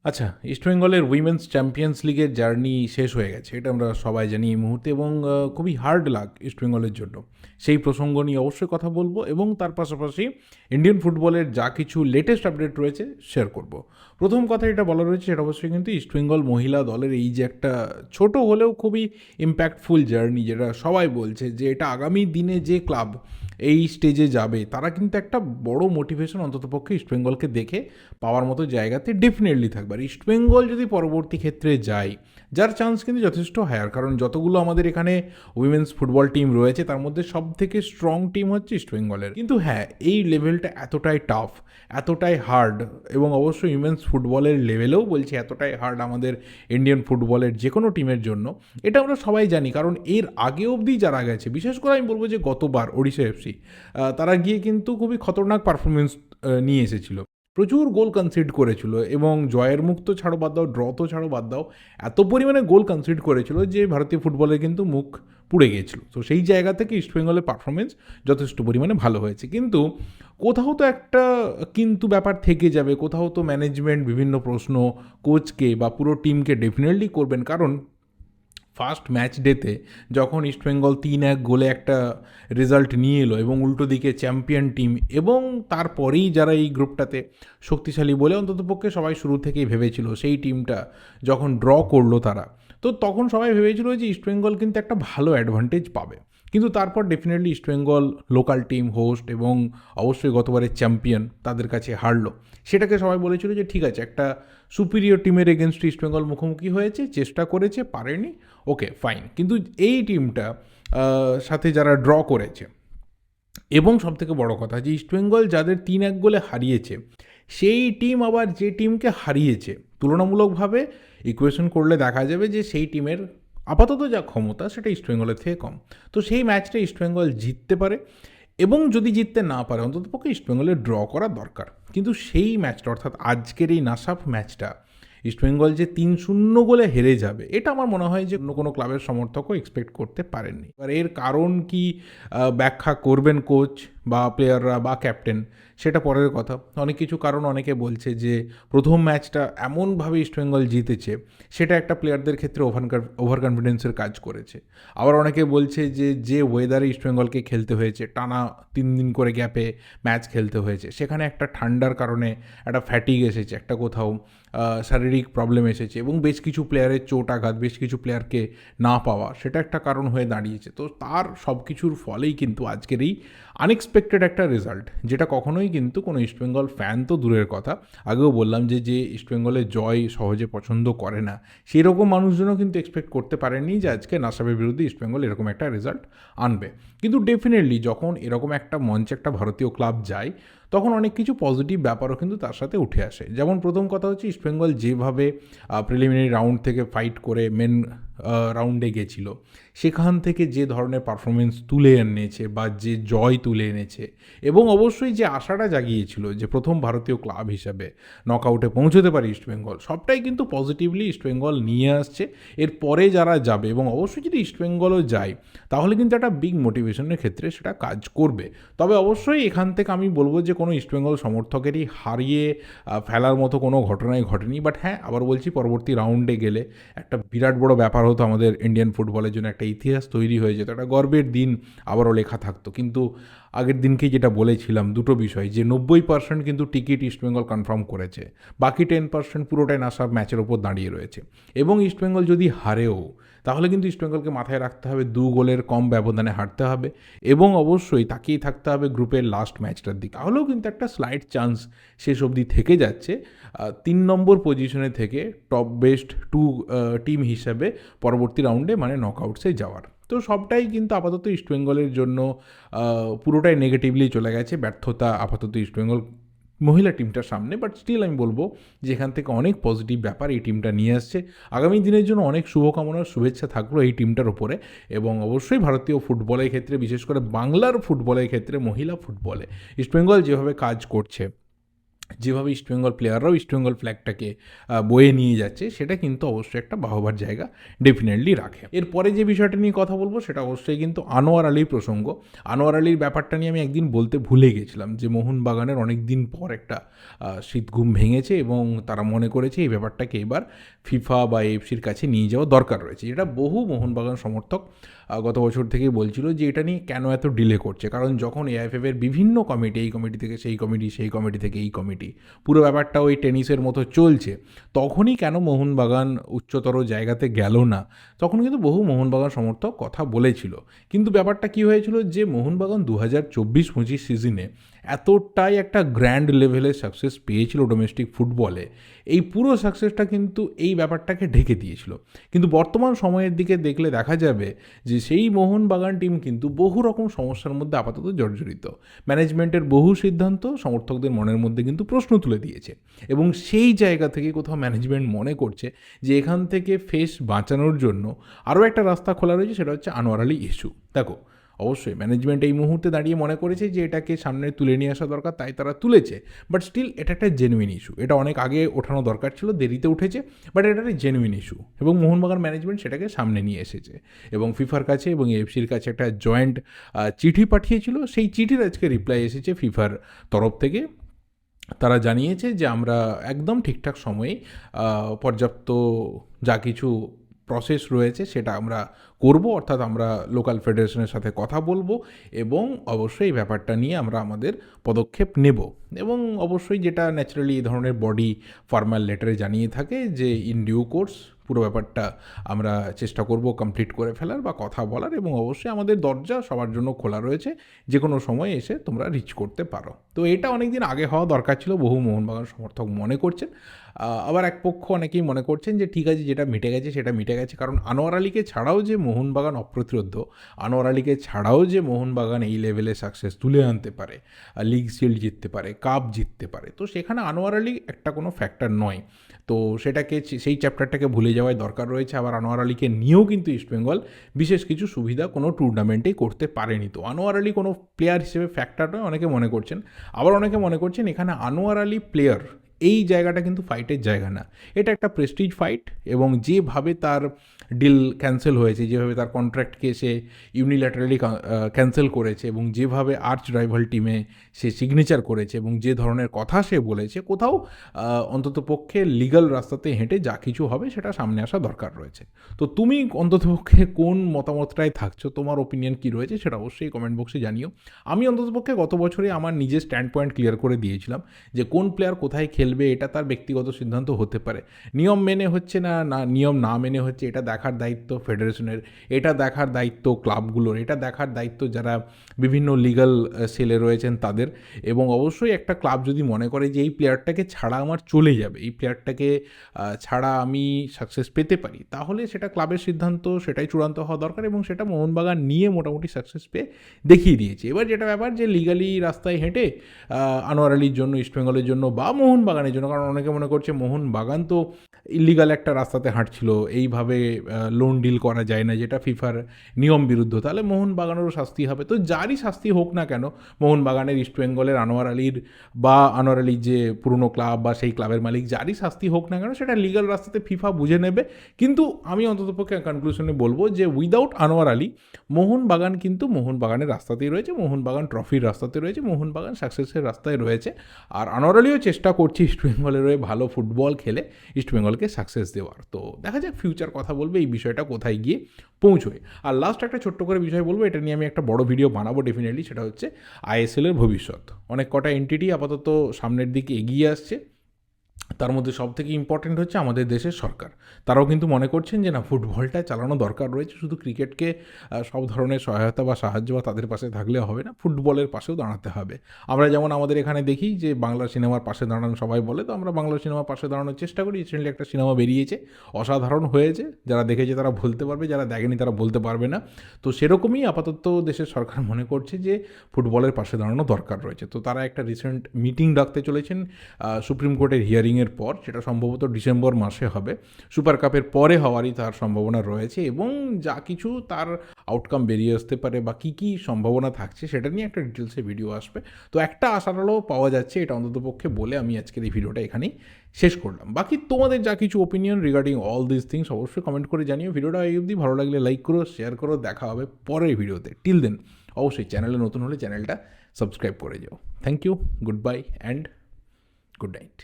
আচ্ছা, ইস্টবেঙ্গলের women's champions লিগের জার্নি শেষ হয়ে গেছে। এটা আমরা সবাই জানি এই মুহূর্তে এবং খুবই হার্ড লাক ইস্টবেঙ্গলের জন্য। সেই প্রসঙ্গ নিয়ে অবশ্যই কথা বলব এবং তার পাশাপাশি ইন্ডিয়ান ফুটবলের যা কিছু লেটেস্ট আপডেট রয়েছে শেয়ার করব। প্রথম কথা যেটা বলা রয়েছে সেটা অবশ্যই কিন্তু ইস্টবেঙ্গল মহিলা দলের এই যে একটা ছোট হলেও খুবই ইম্প্যাক্টফুল জার্নি, যেটা সবাই বলছে যে এটা আগামী দিনে যে ক্লাব এই স্টেজে যাবে তারা কিন্তু একটা বড় মোটিভেশন অন্ততপক্ষে ইস্টবেঙ্গলকে দেখে পাওয়ার মতো জায়গাতে ডেফিনেটলি থাকবে। আর ইস্টবেঙ্গল যদি পরবর্তী ক্ষেত্রে যায়, যার চান্স কিন্তু যথেষ্ট হায়ার, কারণ যতগুলো আমাদের এখানে উইমেন্স ফুটবল টিম রয়েছে তার মধ্যে সব থেকে স্ট্রং টিম হচ্ছে ইস্টবেঙ্গলের। কিন্তু হ্যাঁ, এই লেভেলটা এতটাই টাফ, এতটাই হার্ড, এবং অবশ্যই উইমেন্স ফুটবলের লেভেলেও বলছি এতটাই হার্ড আমাদের ইন্ডিয়ান ফুটবলের যে কোনো টিমের জন্য, এটা আমরা সবাই জানি। কারণ এর আগে অবধি যারা গেছে, বিশেষ করে আমি বলবো যে গতবার ওড়িশা এফসি, তারা গিয়ে কিন্তু খুবই খতরনাক পারফরমেন্স নিয়ে এসেছিল, প্রচুর গোল কনসিড করেছিল এবং জয়ের মুখ তো ছাড়ো বাদ দাও, ড্র তো ছাড়ো বাদ দাও, এত পরিমাণে গোল কনসিড করেছিল যে ভারতীয় ফুটবলের কিন্তু মুখ পুড়ে গিয়েছিল। তো সেই জায়গা থেকে ইস্টবেঙ্গলের পারফরমেন্স যথেষ্ট পরিমাণে ভালো হয়েছে, কিন্তু কোথাও তো একটা কিন্তু ব্যাপার থেকে যাবে, কোথাও তো ম্যানেজমেন্ট বিভিন্ন প্রশ্ন কোচকে বা পুরো টিমকে ডেফিনেটলি করবেন। কারণ ফার্স্ট ম্যাচ ডেতে যখন ইস্টবেঙ্গল 3-1 গোলে একটা রেজাল্ট নিয়ে এলো এবং উল্টো দিকে চ্যাম্পিয়ন টিম, এবং তারপরেই যারা এই গ্রুপটাতে শক্তিশালী বলে অন্ততপক্ষে সবাই শুরু থেকেই ভেবেছিল, সেই টিমটা যখন ড্র করলো তারা, তো তখন সবাই ভেবেছিল যে ইস্টবেঙ্গল কিন্তু একটা ভালো অ্যাডভান্টেজ পাবে। কিন্তু তারপর definitely East Bengal local team, host এবং অবশ্যই গতবারের চ্যাম্পিয়ন, তাদের কাছে হারলো। সেটাকে সবাই বলেছিল যে ঠিক আছে, একটা সুপিরিয়র টিমের এগেনস্ট ইস্টবেঙ্গল মুখোমুখি হয়েছে, চেষ্টা করেছে, পারেনি, ওকে ফাইন। কিন্তু এই টিমটা সাথে যারা ড্র করেছে, এবং সবথেকে বড় কথা যে ইস্টবেঙ্গল যাদের 3-1 গোলে হারিয়েছে, সেই টিম আবার যে টিমকে হারিয়েছে, তুলনামূলকভাবে ইকুয়েশন করলে দেখা যাবে যে সেই টিমের আপাতত যা ক্ষমতা সেটা ইস্টবেঙ্গলের থেকে কম। তো সেই ম্যাচটা ইস্টবেঙ্গল জিততে পারে, এবং যদি জিততে না পারে অন্ততপক্ষে ইস্টবেঙ্গলের ড্র করা দরকার। কিন্তু সেই ম্যাচটা, অর্থাৎ আজকের এই নাসাফ ম্যাচটা, ইস্টবেঙ্গল যে 3-0 গোলে হেরে যাবে, এটা আমার মনে হয় যে অন্য কোনো ক্লাবের সমর্থকও এক্সপেক্ট করতে পারেননি। এবার এর কারণ কি ব্যাখ্যা করবেন কোচ বা প্লেয়াররা বা ক্যাপ্টেন, সেটা পরের কথা। অনেক কিছু কারণ অনেকে বলছে যে প্রথম ম্যাচটা এমনভাবে ইস্টবেঙ্গল জিতেছে, সেটা একটা প্লেয়ারদের ক্ষেত্রে ওভার কনফিডেন্সের কাজ করেছে। আবার অনেকে বলছে যে যে ওয়েদারে ইস্টবেঙ্গলকে খেলতে হয়েছে, টানা 3 দিন করে গ্যাপে ম্যাচ খেলতে হয়েছে, সেখানে একটা ঠান্ডার কারণে একটা ফ্যাটিগ এসেছে, একটা কোথাও শারীরিক প্রবলেম এসেছে, এবং বেশ কিছু প্লেয়ারের চোট আঘাত, বেশ কিছু প্লেয়ারকে না পাওয়া, সেটা একটা কারণ হয়ে দাঁড়িয়েছে। তো তার সব কিছুর ফলেই কিন্তু আজকের এই আনএক্সপেক্টেড একটা রেজাল্ট, যেটা কখনোই কিন্তু কোনো ইস্টবেঙ্গল ফ্যান তো দূরের কথা, আগেও বললাম যে যে ইস্টবেঙ্গলের জয় সহজে পছন্দ করে না, সেই রকম মানুষজনও কিন্তু এক্সপেক্ট করতে পারেননি যে আজকে নাসাবের বিরুদ্ধে ইস্টবেঙ্গল এরকম একটা রেজাল্ট আনবে। কিন্তু ডেফিনেটলি যখন এরকম একটা মঞ্চে একটা ভারতীয় ক্লাব যায়, তখন অনেক কিছু পজিটিভ ব্যাপারও কিন্তু তার সাথে উঠে আসে। যেমন প্রথম কথা হচ্ছে, ইস্টবেঙ্গল যেভাবে প্রিলিমিনারি রাউন্ড থেকে ফাইট করে মেন রাউন্ডে গেছিলো, সেখান থেকে যে ধরনের পারফরমেন্স তুলে এনেছে বা যে জয় তুলে এনেছে, এবং অবশ্যই যে আশাটা জাগিয়েছিল যে প্রথম ভারতীয় ক্লাব হিসাবে নকআউটে পৌঁছতে পারে ইস্টবেঙ্গল, সবটাই কিন্তু পজিটিভলি ইস্টবেঙ্গল নিয়ে আসছে। এর পরে যারা যাবে, এবং অবশ্যই যদি ইস্টবেঙ্গলও যায়, তাহলে কিন্তু একটা বিগ মোটিভেশনের ক্ষেত্রে সেটা কাজ করবে। তবে অবশ্যই এখান থেকে আমি বলবো যে কোনো ইস্টবেঙ্গল সমর্থকেরই হারিয়ে ফেলার মতো কোনো ঘটনাই ঘটেনি। বাট হ্যাঁ, আবার বলছি, পরবর্তী রাউন্ডে গেলে একটা বিরাট বড় ব্যাপার হতো আমাদের ইন্ডিয়ান ফুটবলের জন্য, একটা ইতিহাস তৈরি হয়ে যেত, একটা গর্বের দিন আবারও লেখা থাকতো। কিন্তু আগের দিনকেই যেটা বলেছিলাম, দুটো বিষয়, যে 90% কিন্তু টিকিট ইস্টবেঙ্গল কনফার্ম করেছে, বাকি 10% পুরোটাই নাসাব ম্যাচের ওপর দাঁড়িয়ে রয়েছে। এবং ইস্টবেঙ্গল যদি হারেও, তাহলে কিন্তু ইস্টবেঙ্গলকে মাথায় রাখতে হবে 2 গোলের কম ব্যবধানে হারতে হবে, এবং অবশ্যই তাকিয়ে থাকতে হবে গ্রুপের লাস্ট ম্যাচটার দিকে। তাহলেও কিন্তু একটা স্লাইট চান্স শেষ অবধি থেকে যাচ্ছে 3 নম্বর পজিশনে থেকে টপ বেস্ট 2 টিম হিসাবে পরবর্তী রাউন্ডে মানে নকআউটসে যাওয়ার। তো সবটাই কিন্তু আপাতত ইস্টবেঙ্গলের জন্য পুরোটাই নেগেটিভলি চলে গেছে, ব্যর্থতা আপাতত ইস্টবেঙ্গল মহিলা টিমটার সামনে। বাট স্টিল আমি বলবো যে এখান থেকে অনেক পজিটিভ ব্যাপার এই টিমটা নিয়ে আসছে। আগামী দিনের জন্য অনেক শুভকামনার শুভেচ্ছা থাকলো এই টিমটার ওপরে, এবং অবশ্যই ভারতীয় ফুটবলের ক্ষেত্রে, বিশেষ করে বাংলার ফুটবলের ক্ষেত্রে, মহিলা ফুটবলে ইস্টবেঙ্গল যেভাবে কাজ করছে, যেভাবে ইস্টবেঙ্গল প্লেয়াররাও ইস্টবেঙ্গল ফ্ল্যাগটাকে বয়ে নিয়ে যাচ্ছে, সেটা কিন্তু অবশ্যই একটা বাহবার জায়গা ডেফিনেটলি রাখে। এরপরে যে বিষয়টা নিয়ে কথা বলবো সেটা অবশ্যই কিন্তু আনোয়ার আলীর প্রসঙ্গ। আনোয়ার আলীর ব্যাপারটা নিয়ে আমি একদিন বলতে ভুলে গেছিলাম যে মোহনবাগানের অনেক দিন পর একটা শীতঘুম ভেঙেছে এবং তারা মনে করেছে এই ব্যাপারটাকে এবার ফিফা বা এএফসির কাছে নিয়ে যাওয়া দরকার রয়েছে। এটা বহু মোহনবাগান সমর্থক গত বছর থেকেই বলছিল যে এটা নিয়ে কেন এত ডিলে করছে, কারণ যখন এআইএফএফ এর বিভিন্ন কমিটি, এই কমিটি থেকে সেই কমিটি, সেই কমিটি থেকে এই কমিটি, পুরো ব্যাপারটা ওই টেনিসের মতো চলছে, তখনই কেন মোহনবাগান উচ্চতর জায়গাতে গেল না, তখন কিন্তু বহু মোহনবাগান সমর্থক কথা বলেছিল। কিন্তু ব্যাপারটা কী হয়েছিল যে মোহনবাগান 2024-25 সিজনে এতটাই একটা গ্র্যান্ড লেভেলের সাকসেস পেয়েছিল ডোমেস্টিক ফুটবলে, এই পুরো সাকসেসটা কিন্তু এই ব্যাপারটাকে ঢেকে দিয়েছিল। কিন্তু বর্তমান সময়ের দিকে দেখলে দেখা যাবে যে সেই মোহনবাগান টিম কিন্তু বহু রকম সমস্যার মধ্যে আপাতত জর্জরিত। ম্যানেজমেন্টের বহু সিদ্ধান্ত সমর্থকদের মনের মধ্যে কিন্তু প্রশ্ন তুলে দিয়েছে, এবং সেই জায়গা থেকে কোথাও ম্যানেজমেন্ট মনে করছে যে এখান থেকে ফেস বাঁচানোর জন্য আরও একটা রাস্তা খোলা রয়েছে, সেটা হচ্ছে আনোয়ার আলী ইস্যু। দেখো, অবশ্যই ম্যানেজমেন্ট এই মুহূর্তে দাঁড়িয়ে মনে করেছে যে এটাকে সামনে তুলে নিয়ে আসা দরকার, তাই তারা তুলেছে। বাট স্টিল এটা একটা জেনুইন ইস্যু, এটা অনেক আগে ওঠানো দরকার ছিল, দেরিতে উঠেছে, বাট এটা একটা জেনুইন ইস্যু এবং মোহনবাগান ম্যানেজমেন্ট সেটাকে সামনে নিয়ে এসেছে এবং ফিফার কাছে এবং এফসির কাছে একটা জয়েন্ট চিঠি পাঠিয়েছিল। সেই চিঠির আজকে রিপ্লাই এসেছে ফিফার তরফ থেকে। তারা জানিয়েছে যে আমরা একদম ঠিকঠাক সময়ে পর্যাপ্ত যা কিছু প্রসেস রয়েছে সেটা আমরা করব, অর্থাৎ আমরা লোকাল ফেডারেশনের সাথে কথা বলবো এবং অবশ্যই এই ব্যাপারটা নিয়ে আমরা আমাদের পদক্ষেপ নেব। এবং অবশ্যই যেটা ন্যাচারালি এই ধরনের বডি ফর্মাল লেটারে জানিয়ে থাকে যে ইন ডিউ কোর্স পুরো ব্যাপারটা আমরা চেষ্টা করব কমপ্লিট করে ফেলার বা কথা বলার, এবং অবশ্যই আমাদের দরজা সবার জন্য খোলা রয়েছে, যে কোনো সময় এসে তোমরা রিচ করতে পারো। তো এটা অনেক দিন আগে হওয়া দরকার ছিল, বহু মোহনবাগান সমর্থক মনে করছেন। আবার এক পক্ষ অনেকেই মনে করছেন যে ঠিক আছে, যেটা মিটে গেছে সেটা মিটে গেছে, কারণ আনোয়ার আলীকে ছাড়াও যে মোহনবাগান অপ্রতিরোধ্য, আনোয়ার আলীকে ছাড়াও যে মোহনবাগান এই লেভেলে সাকসেস তুলে আনতে পারে, লিগ শিল্ড জিততে পারে, কাপ জিততে পারে, তো সেখানে আনোয়ার আলী একটা কোনো ফ্যাক্টর নয়। তো সেটাকে, সেই চ্যাপ্টারটাকে ভুলে যাওয়ার দরকার রয়েছে। আবার আনোয়ার আলীকে নিয়েও কিন্তু ইস্টবেঙ্গল বিশেষ কিছু সুবিধা কোনো টুর্নামেন্টেই করতে পারেনি। তো আনোয়ার আলী কোনো প্লেয়ার হিসেবে ফ্যাক্টর নয়, অনেকে মনে করছেন। আবার অনেকে মনে করছেন এখানে আনোয়ার আলী প্লেয়ার, এই জায়গাটা কিন্তু ফাইটের জায়গা না, এটা একটা প্রেস্টিজ ফাইট। এবং যেভাবে তার ডিল ক্যান্সেল হয়েছে, যেভাবে তার কন্ট্রাক্টকে সে ইউনিল্যাটারালি ক্যান্সেল করেছে, এবং যেভাবে আর্চ রাইভাল টিমে সে সিগনেচার করেছে, এবং যে ধরনের কথা সে বলেছে, কোথাও অন্ততপক্ষে লিগ্যাল রাস্তাতে হেঁটে যা কিছু হবে সেটা সামনে আসা দরকার রয়েছে। তো তুমি অন্ততপক্ষে কোন মতামতটায় থাকছো, তোমার ওপিনিয়ন কী রয়েছে সেটা অবশ্যই কমেন্ট বক্সে জানিও। আমি অন্ততপক্ষে গত বছরে আমার নিজের স্ট্যান্ড পয়েন্ট ক্লিয়ার করে দিয়েছিলাম যে কোন প্লেয়ার কোথায় খেলবে এটা তার ব্যক্তিগত সিদ্ধান্ত হতে পারে, নিয়ম মেনে হচ্ছে না, নিয়ম না মেনে হচ্ছে, এটা দেখার দায়িত্ব ফেডারেশনের, এটা দেখার দায়িত্ব ক্লাবগুলোর, এটা দেখার দায়িত্ব যারা বিভিন্ন লিগ্যাল সেলে রয়েছেন তাদের। এবং অবশ্যই একটা ক্লাব যদি মনে করে যে এই প্লেয়ারটাকে ছাড়া আমার চলে যাবে, এই প্লেয়ারটাকে ছাড়া আমি সাকসেস পেতে পারি, তাহলে সেটা ক্লাবের সিদ্ধান্ত, সেটাই চূড়ান্ত হওয়া দরকার, এবং সেটা মোহনবাগান নিয়ে মোটামুটি সাকসেস পেয়ে দেখিয়ে দিয়েছে। এবার যেটা ব্যাপার যে লিগালি রাস্তায় হেঁটে আনোয়ার আলীর জন্য, ইস্টবেঙ্গলের জন্য বা মোহনবাগানের জন্য, কারণ অনেকে মনে করছে মোহনবাগান তো ইলিগাল একটা রাস্তাতে হাঁটছিল, এইভাবে লোন ডিল করা যায় না, যেটা ফিফার নিয়ম বিরুদ্ধ, তাহলে মোহনবাগানেরও শাস্তি হবে। তো যারই শাস্তি হোক না কেন, মোহনবাগানের, ইস্টবেঙ্গলের, আনোয়ার আলীর বা আনোয়ার আলীর যে পুরনো ক্লাব বা সেই ক্লাবের মালিক, যারই শাস্তি হোক না কেন, সেটা লিগাল রাস্তাতে ফিফা বুঝে নেবে। কিন্তু আমি অন্ততপক্ষে কনক্লুশনে বলবো যে উইদাউট আনোয়ার আলী মোহনবাগান কিন্তু মোহনবাগানের রাস্তাতেই রয়েছে, মোহনবাগান ট্রফির রাস্তাতে রয়েছে, মোহনবাগান সাকসেসের রাস্তায় রয়েছে। আর আনোয়ার আলীও চেষ্টা করছে ইস্টবেঙ্গলের হয়ে ভালো ফুটবল খেলে ইস্টবেঙ্গলকে সাকসেস দেওয়ার। তো দেখা যাক ফিউচার কথা বলবে এই বিষয়টা কোথায় গিয়ে পৌঁছয়। আর লাস্ট একটা ছোট্ট করে বিষয় বলবো, এটা নিয়ে আমি একটা বড় ভিডিও বানাবো ডেফিনেটলি, সেটা হচ্ছে আইএসএলের ভবিষ্যৎ। অনেক কটা এন্টিটি আপাতত সামনের দিকে এগিয়ে আসছে, তার মধ্যে সবথেকে ইম্পর্টেন্ট হচ্ছে আমাদের দেশের সরকার। তারাও কিন্তু মনে করছেন যে না, ফুটবলটা চালানো দরকার রয়েছে, শুধু ক্রিকেটকে সব ধরনের সহায়তা বা সাহায্য বা তাদের পাশে থাকলে হবে না, ফুটবলের পাশেও দাঁড়াতে হবে। আমরা যেমন আমাদের এখানে দেখি যে বাংলা সিনেমার পাশে দাঁড়ানো সবাই বলে, তো আমরা বাংলা সিনেমার পাশে দাঁড়ানোর চেষ্টা করি। রিসেন্টলি একটা সিনেমা বেরিয়েছে, অসাধারণ হয়েছে, যারা দেখেছে তারা বলতে পারবে, যারা দেখেনি তারা বলতে পারবে না। তো সেরকমই আপাতত দেশের সরকার মনে করছে যে ফুটবলের পাশে দাঁড়ানো দরকার রয়েছে। তো তারা একটা রিসেন্ট মিটিং ডাকতে চলেছেন সুপ্রিম কোর্টের হিয়ারিংয়ের পর, সেটা সম্ভবত ডিসেম্বর মাসে হবে, সুপার কাপের পরে হওয়ারই তার সম্ভাবনা রয়েছে। এবং যা কিছু তার আউটকাম বেরিয়ে আসতে পারে বা কী কী সম্ভাবনা থাকছে সেটা নিয়ে একটা ডিটেলসে ভিডিও আসবে। তো একটা আশার আলো পাওয়া যাচ্ছে, এটা অন্ততপক্ষে বলে আমি আজকের এই ভিডিওটা এখানেই শেষ করলাম। বাকি তোমাদের যা কিছু opinion regarding all this things অবশ্যই কমেন্ট করে জানিও। ভিডিওটা এই অবধি ভালো লাগলে লাইক করো, শেয়ার করো, দেখা হবে পরের ভিডিওতে। টিল দেন অবশ্যই চ্যানেলে নতুন হলে চ্যানেলটা সাবস্ক্রাইব করে যাও। Thank you, good bye and good night.